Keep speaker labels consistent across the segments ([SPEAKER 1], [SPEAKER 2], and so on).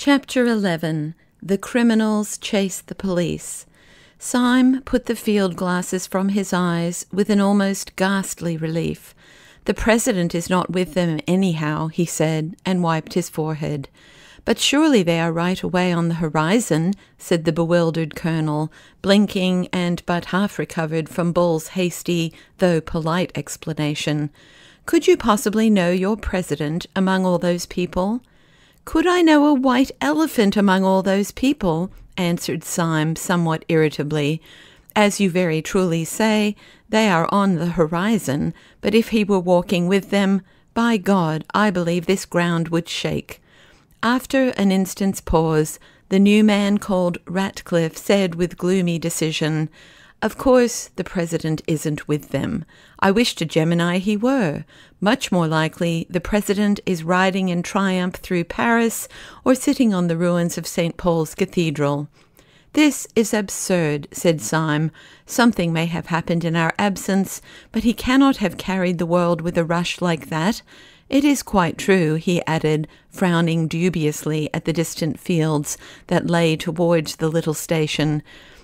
[SPEAKER 1] Chapter 11. The Criminals Chase the Police. Syme put the field glasses from his eyes with an almost ghastly relief. "The President is not with them anyhow," he said, and wiped his forehead. "But surely they are right away on the horizon," said the bewildered colonel, blinking and but half recovered from Bull's hasty, though polite explanation. "Could you possibly know your President among all those people?" "Could I know a white elephant among all those people?" answered Syme somewhat irritably. "As you very truly say, they are on the horizon, but if he were walking with them, by God, I believe this ground would shake." After an instant's pause, the new man called Ratcliffe said with gloomy decision, "Of course the President isn't with them. I wish to Gemini he were. Much more likely the President is riding in triumph through Paris or sitting on the ruins of St. Paul's Cathedral." "This is absurd," said Syme. "Something may have happened in our absence, but he cannot have carried the world with a rush like that. It is quite true," he added, frowning dubiously at the distant fields that lay towards the little station.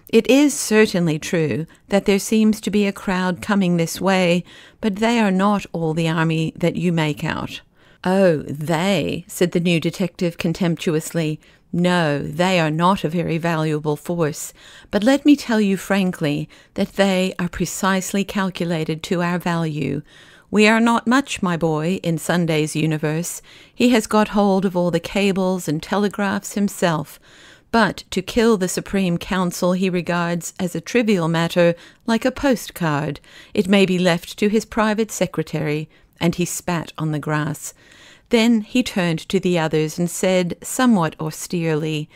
[SPEAKER 1] "It is certainly true that there seems to be a crowd coming this way, but they are not all the army that you make out." "Oh, they," said the new detective contemptuously. "No, they are not a very valuable force, but let me tell you frankly that they are precisely calculated to our value. We are not much, my boy, in Sunday's universe. He has got hold of all the cables and telegraphs himself. But to kill the Supreme Council he regards as a trivial matter, like a postcard. It may be left to his private secretary," and he spat on the grass. Then he turned to the others and said, somewhat austerely,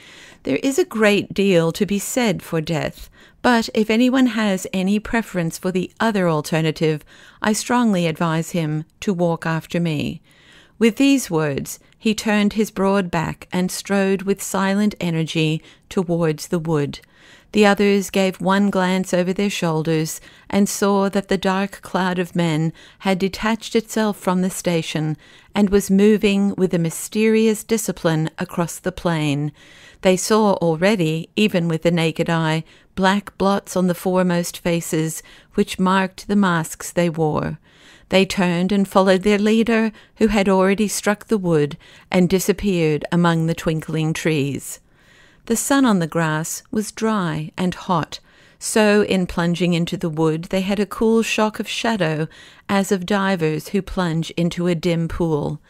[SPEAKER 1] "There is a great deal to be said for death, but if anyone has any preference for the other alternative, I strongly advise him to walk after me." With these words, he turned his broad back and strode with silent energy towards the wood. The others gave one glance over their shoulders and saw that the dark cloud of men had detached itself from the station and was moving with a mysterious discipline across the plain. They saw already, even with the naked eye, black blots on the foremost faces, which marked the masks they wore. They turned and followed their leader, who had already struck the wood and disappeared among the twinkling trees. The sun on the grass was dry and hot, so in plunging into the wood they had a cool shock of shadow, as of divers who plunge into a dim pool.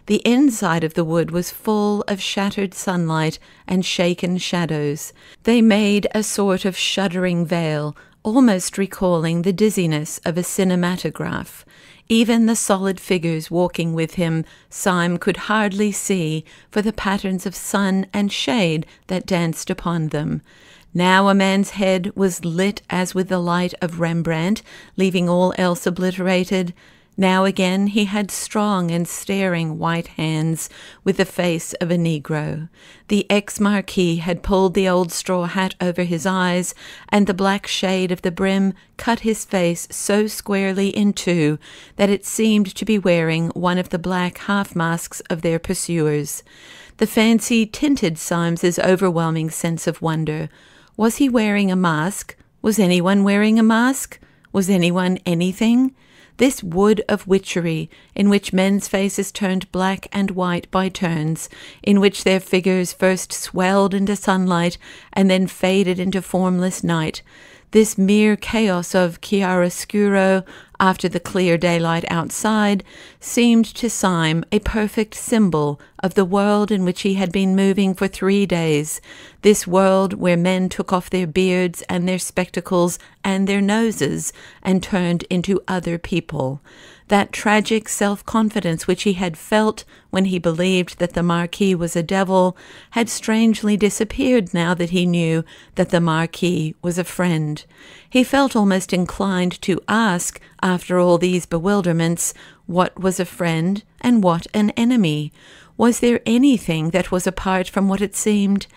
[SPEAKER 1] The inside of the wood was full of shattered sunlight and shaken shadows. They made a sort of shuddering veil, almost recalling the dizziness of a cinematograph. Even the solid figures walking with him Syme could hardly see for the patterns of sun and shade that danced upon them. Now a man's head was lit as with the light of Rembrandt, leaving all else obliterated. Now again he had strong and staring white hands with the face of a Negro. The ex-marquis had pulled the old straw hat over his eyes, and the black shade of the brim cut his face so squarely in two that it seemed to be wearing one of the black half-masks of their pursuers. The fancy tinted Symes's overwhelming sense of wonder. Was he wearing a mask? Was anyone wearing a mask? Was anyone anything? This wood of witchery, in which men's faces turned black and white by turns, in which their figures first swelled into sunlight and then faded into formless night, this mere chaos of chiaroscuro after the clear daylight outside, seemed to Syme a perfect symbol of the world in which he had been moving for 3 days, this world where men took off their beards and their spectacles and their noses and turned into other people. That tragic self-confidence which he had felt when he believed that the Marquis was a devil had strangely disappeared now that he knew that the Marquis was a friend. He felt almost inclined to ask, after all these bewilderments, what was a friend and what an enemy? Was there anything that was apart from what it seemed?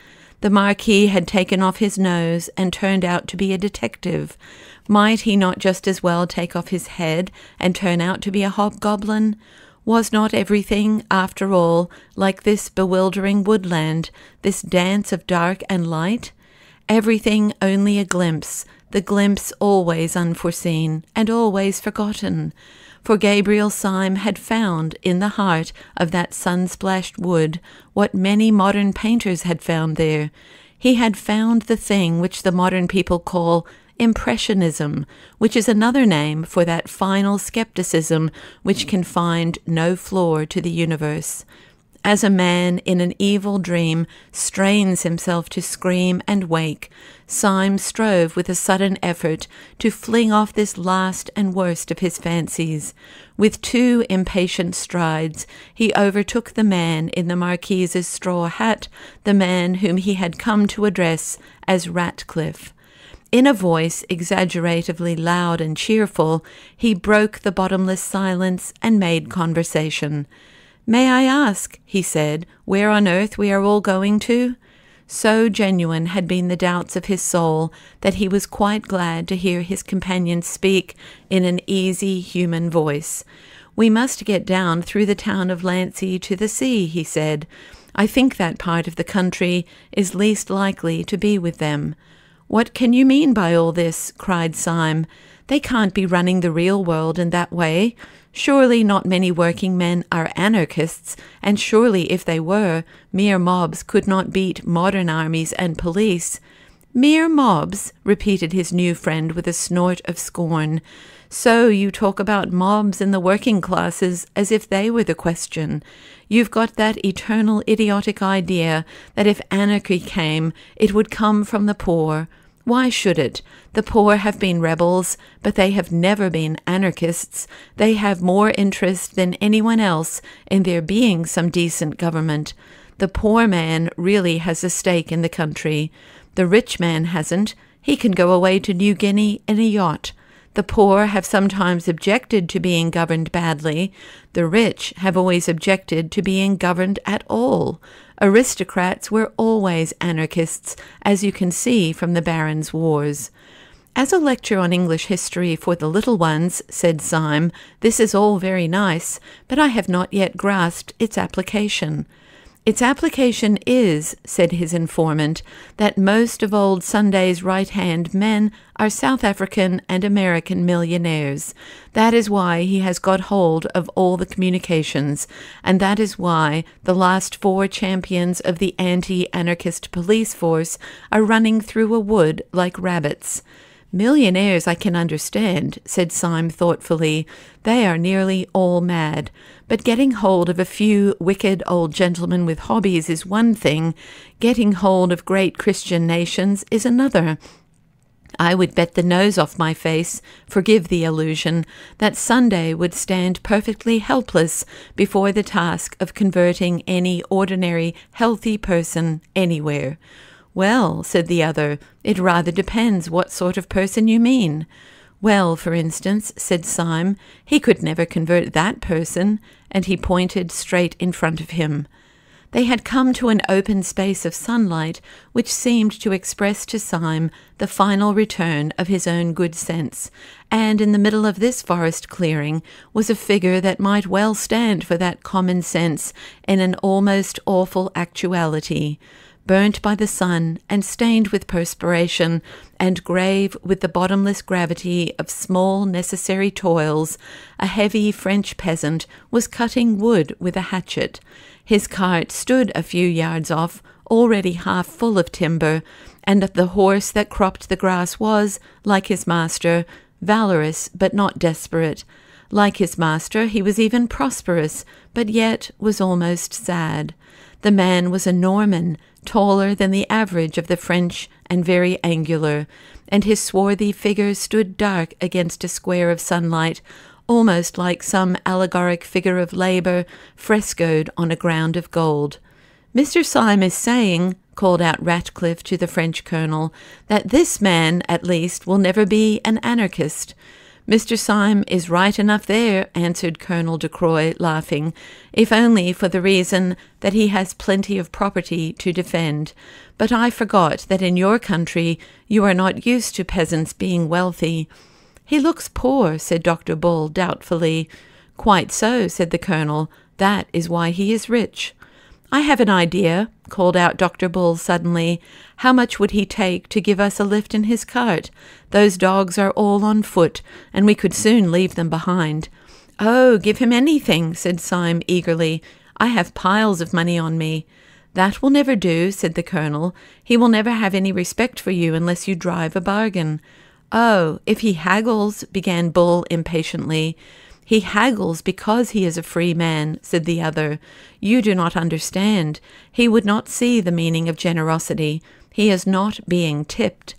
[SPEAKER 1] The Marquis had taken off his nose and turned out to be a detective. Might he not just as well take off his head and turn out to be a hobgoblin? Was not everything, after all, like this bewildering woodland, this dance of dark and light? Everything only a glimpse, the glimpse always unforeseen and always forgotten. For Gabriel Syme had found in the heart of that sun-splashed wood what many modern painters had found there. He had found the thing which the modern people call impressionism, which is another name for that final skepticism which can find no floor to the universe. As a man in an evil dream strains himself to scream and wake, Syme strove with a sudden effort to fling off this last and worst of his fancies. With 2 impatient strides, he overtook the man in the Marquise's straw hat, the man whom he had come to address as Ratcliffe. In a voice exaggeratively loud and cheerful, he broke the bottomless silence and made conversation. "May I ask," he said, "where on earth we are all going to?" So genuine had been the doubts of his soul that he was quite glad to hear his companion speak in an easy human voice. "We must get down through the town of Lancy to the sea," he said. "I think that part of the country is least likely to be with them." "What can you mean by all this?" cried Syme. "They can't be running the real world in that way. Surely not many working men are anarchists, and surely if they were, mere mobs could not beat modern armies and police." "Mere mobs?" repeated his new friend with a snort of scorn. "So you talk about mobs in the working classes as if they were the question. You've got that eternal idiotic idea that if anarchy came, it would come from the poor. Why should it? The poor have been rebels, but they have never been anarchists. They have more interest than anyone else in there being some decent government. The poor man really has a stake in the country. The rich man hasn't. He can go away to New Guinea in a yacht. The poor have sometimes objected to being governed badly. The rich have always objected to being governed at all. Aristocrats were always anarchists, as you can see from the Barons' Wars." "As a lecture on English history for the little ones," said Syme, "this is all very nice, but I have not yet grasped its application." "Its application is," said his informant, "that most of old Sunday's right-hand men are South African and American millionaires. That is why he has got hold of all the communications, and that is why the last 4 champions of the anti-anarchist police force are running through a wood like rabbits." "Millionaires I can understand," said Syme thoughtfully. "They are nearly all mad. But getting hold of a few wicked old gentlemen with hobbies is one thing. Getting hold of great Christian nations is another. I would bet the nose off my face, forgive the allusion, that Sunday would stand perfectly helpless before the task of converting any ordinary, healthy person anywhere." "Well," said the other, "it rather depends what sort of person you mean." "Well, for instance," said Syme, "he could never convert that person," and he pointed straight in front of him. They had come to an open space of sunlight which seemed to express to Syme the final return of his own good sense, and in the middle of this forest clearing was a figure that might well stand for that common sense in an almost awful actuality. Burnt by the sun and stained with perspiration and grave with the bottomless gravity of small necessary toils, a heavy French peasant was cutting wood with a hatchet. His cart stood a few yards off, already half full of timber, and the horse that cropped the grass was, like his master, valorous but not desperate. Like his master, he was even prosperous, but yet was almost sad. The man was a Norman, taller than the average of the French and very angular, and his swarthy figure stood dark against a square of sunlight, almost like some allegoric figure of labour frescoed on a ground of gold. "Mr. Syme is saying," called out Ratcliffe to the French colonel, "that this man, at least, will never be an anarchist." "Mr. Syme is right enough there," answered Colonel de Croix, laughing, "if only for the reason that he has plenty of property to defend. But I forgot that in your country you are not used to peasants being wealthy." "He looks poor," said Dr. Bull doubtfully. "Quite so," said the colonel. "That is why he is rich." "I have an idea," called out Dr. Bull suddenly. "How much would he take to give us a lift in his cart? Those dogs are all on foot, and we could soon leave them behind." "Oh, give him anything," said Syme eagerly. "I have piles of money on me." "That will never do," said the colonel. "He will never have any respect for you unless you drive a bargain." "Oh, if he haggles," began Bull impatiently. "He haggles because he is a free man," said the other. "You do not understand. He would not see the meaning of generosity. He is not being tipped."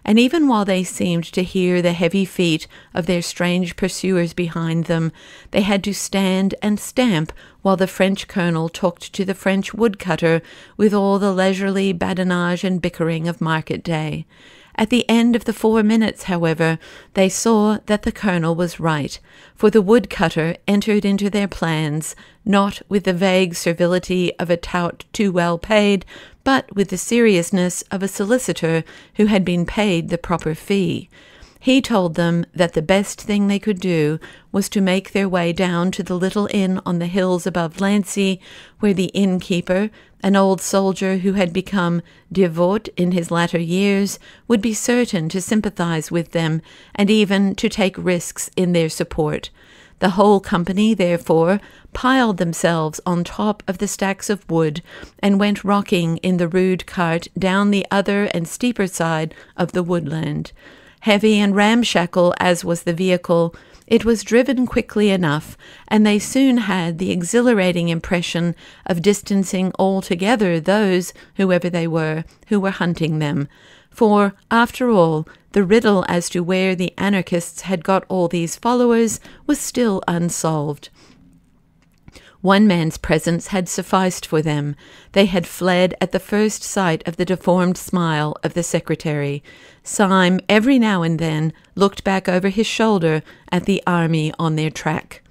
[SPEAKER 1] And even while they seemed to hear the heavy feet of their strange pursuers behind them, they had to stand and stamp while the French colonel talked to the French woodcutter with all the leisurely badinage and bickering of market day. At the end of the 4 minutes, however, they saw that the colonel was right, for the woodcutter entered into their plans, not with the vague servility of a tout too well paid, but with the seriousness of a solicitor who had been paid the proper fee. He told them that the best thing they could do was to make their way down to the little inn on the hills above Lancy, where the innkeeper, an old soldier who had become devout in his latter years, would be certain to sympathize with them and even to take risks in their support. The whole company, therefore, piled themselves on top of the stacks of wood and went rocking in the rude cart down the other and steeper side of the woodland. Heavy and ramshackle as was the vehicle, it was driven quickly enough, and they soon had the exhilarating impression of distancing altogether those, whoever they were, who were hunting them. For, after all, the riddle as to where the anarchists had got all these followers was still unsolved. One man's presence had sufficed for them. They had fled at the first sight of the deformed smile of the secretary. Syme, every now and then, looked back over his shoulder at the army on their track.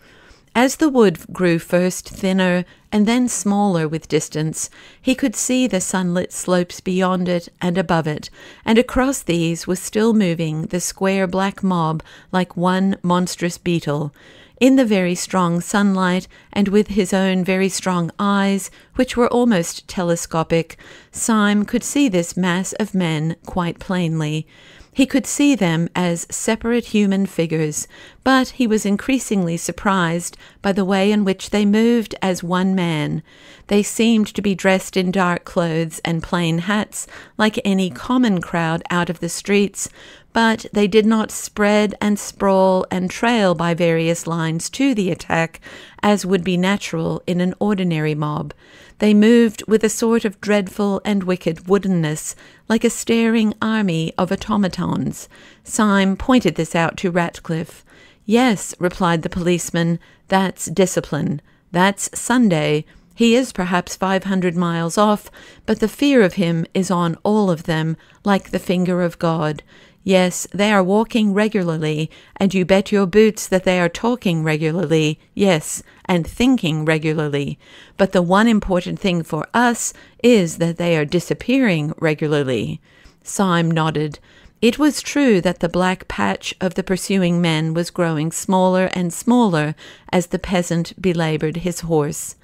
[SPEAKER 1] As the wood grew first thinner and then smaller with distance, he could see the sunlit slopes beyond it and above it, and across these was still moving the square black mob like one monstrous beetle. In the very strong sunlight, and with his own very strong eyes, which were almost telescopic, Syme could see this mass of men quite plainly. He could see them as separate human figures, but he was increasingly surprised by the way in which they moved as one man. They seemed to be dressed in dark clothes and plain hats, like any common crowd out of the streets, but they did not spread and sprawl and trail by various lines to the attack, as would be natural in an ordinary mob. They moved with a sort of dreadful and wicked woodenness, like a staring army of automatons. Syme pointed this out to Ratcliffe. "Yes," replied the policeman, "that's discipline. That's Sunday. He is perhaps 500 miles off, but the fear of him is on all of them, like the finger of God. Yes, they are walking regularly, and you bet your boots that they are talking regularly, yes, and thinking regularly. But the one important thing for us is that they are disappearing regularly." Syme nodded. It was true that the black patch of the pursuing men was growing smaller and smaller as the peasant belaboured his horse.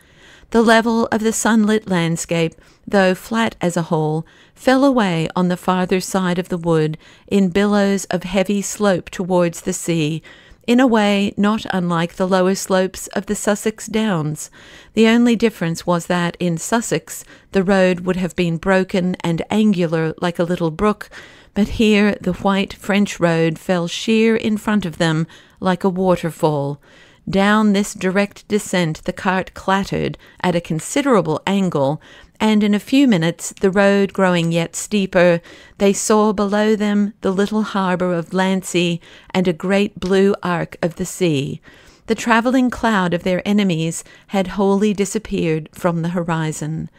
[SPEAKER 1] The level of the sunlit landscape, though flat as a whole, fell away on the farther side of the wood in billows of heavy slope towards the sea, in a way not unlike the lower slopes of the Sussex Downs. The only difference was that in Sussex the road would have been broken and angular like a little brook, but here the white French road fell sheer in front of them like a waterfall. Down this direct descent the cart clattered at a considerable angle, and in a few minutes, the road growing yet steeper, they saw below them the little harbour of Lancy and a great blue arc of the sea. The travelling cloud of their enemies had wholly disappeared from the horizon.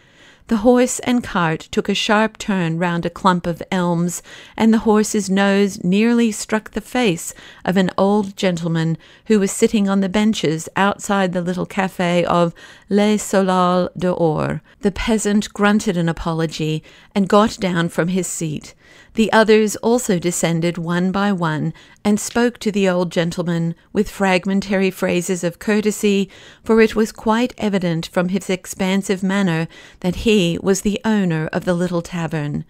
[SPEAKER 1] The horse and cart took a sharp turn round a clump of elms, and the horse's nose nearly struck the face of an old gentleman who was sitting on the benches outside the little café of Les Solals dehors. The peasant grunted an apology and got down from his seat. The others also descended one by one and spoke to the old gentleman with fragmentary phrases of courtesy, for it was quite evident from his expansive manner that he was the owner of the little tavern.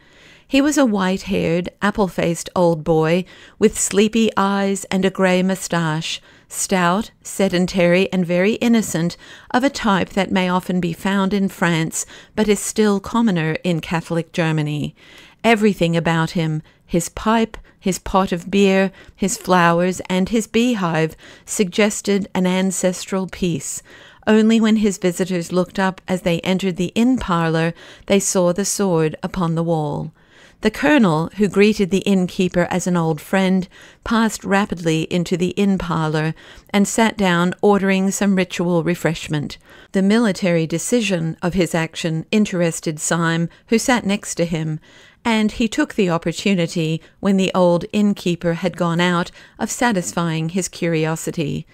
[SPEAKER 1] He was a white-haired, apple-faced old boy with sleepy eyes and a grey moustache, stout, sedentary, and very innocent, of a type that may often be found in France, but is still commoner in Catholic Germany. Everything about him, his pipe, his pot of beer, his flowers, and his beehive, suggested an ancestral peace. Only when his visitors looked up as they entered the inn parlour, they saw the sword upon the wall. The colonel, who greeted the innkeeper as an old friend, passed rapidly into the inn parlour and sat down, ordering some ritual refreshment. The military decision of his action interested Syme, who sat next to him, and he took the opportunity, when the old innkeeper had gone out, of satisfying his curiosity.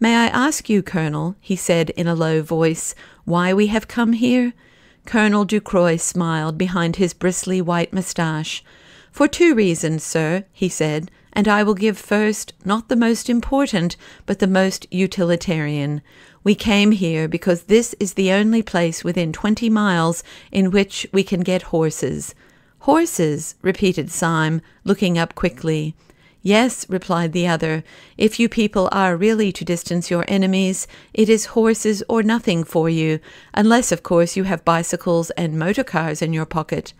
[SPEAKER 1] "May I ask you, Colonel," he said in a low voice, "why we have come here?" Colonel Ducroix smiled behind his bristly white moustache. "For 2 reasons, sir," he said, "and I will give first, not the most important, but the most utilitarian. We came here because this is the only place within 20 miles in which we can get horses." "Horses," repeated Syme, looking up quickly. "Yes," replied the other. "If you people are really to distance your enemies, it is horses or nothing for you, unless, of course, you have bicycles and motor cars in your pocket."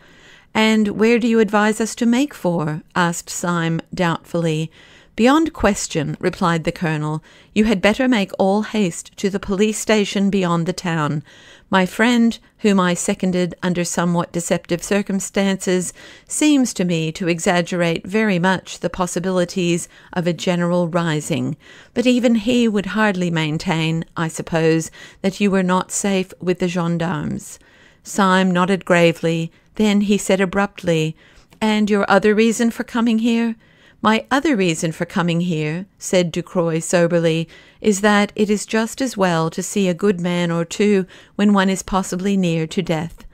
[SPEAKER 1] "And where do you advise us to make for?" asked Syme doubtfully. "Beyond question," replied the colonel. "You had better make all haste to the police station beyond the town. My friend, whom I seconded under somewhat deceptive circumstances, seems to me to exaggerate very much the possibilities of a general rising, but even he would hardly maintain, I suppose, that you were not safe with the gendarmes." Syme nodded gravely. Then he said abruptly, "And your other reason for coming here?" "My other reason for coming here," said Ducroix soberly, "is that it is just as well to see a good man or two when one is possibly near to death."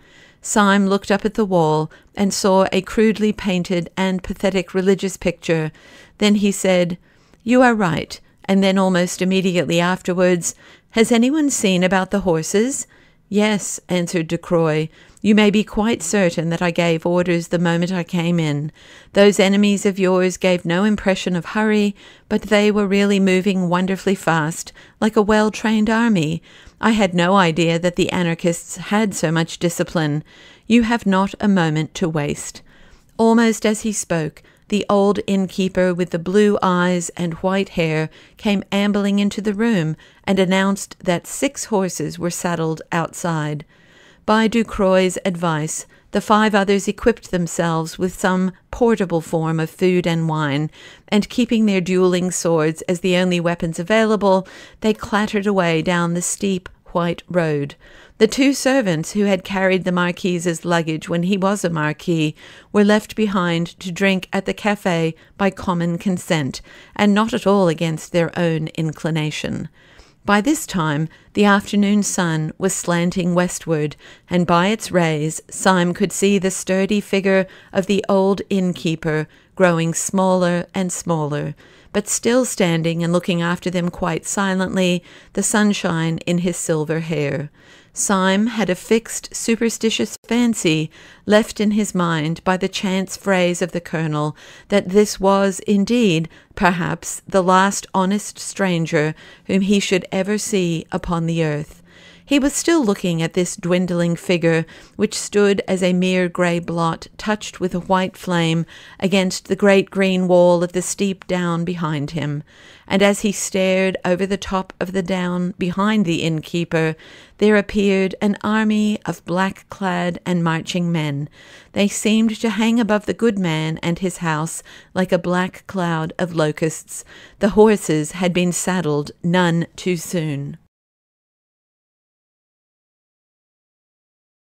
[SPEAKER 1] Syme looked up at the wall and saw a crudely painted and pathetic religious picture. Then he said, "You are right," and then almost immediately afterwards, "Has anyone seen about the horses?" "Yes," answered Ducroix. "You may be quite certain that I gave orders the moment I came in. Those enemies of yours gave no impression of hurry, but they were really moving wonderfully fast, like a well-trained army. I had no idea that the anarchists had so much discipline. You have not a moment to waste." Almost as he spoke, the old innkeeper with the blue eyes and white hair came ambling into the room and announced that 6 horses were saddled outside. By Ducroix's advice, the 5 others equipped themselves with some portable form of food and wine, and keeping their dueling swords as the only weapons available, they clattered away down the steep white road. The 2 servants who had carried the Marquis's luggage when he was a marquis were left behind to drink at the café by common consent, and not at all against their own inclination. By this time, the afternoon sun was slanting westward, and by its rays, Syme could see the sturdy figure of the old innkeeper growing smaller and smaller, but still standing and looking after them quite silently, the sunshine in his silver hair. Syme had a fixed, superstitious fancy, left in his mind by the chance phrase of the colonel, that this was, indeed, perhaps, the last honest stranger whom he should ever see upon the earth. He was still looking at this dwindling figure, which stood as a mere grey blot touched with a white flame against the great green wall of the steep down behind him, and as he stared over the top of the down behind the innkeeper, there appeared an army of black-clad and marching men. They seemed to hang above the good man and his house like a black cloud of locusts. The horses had been saddled none too soon.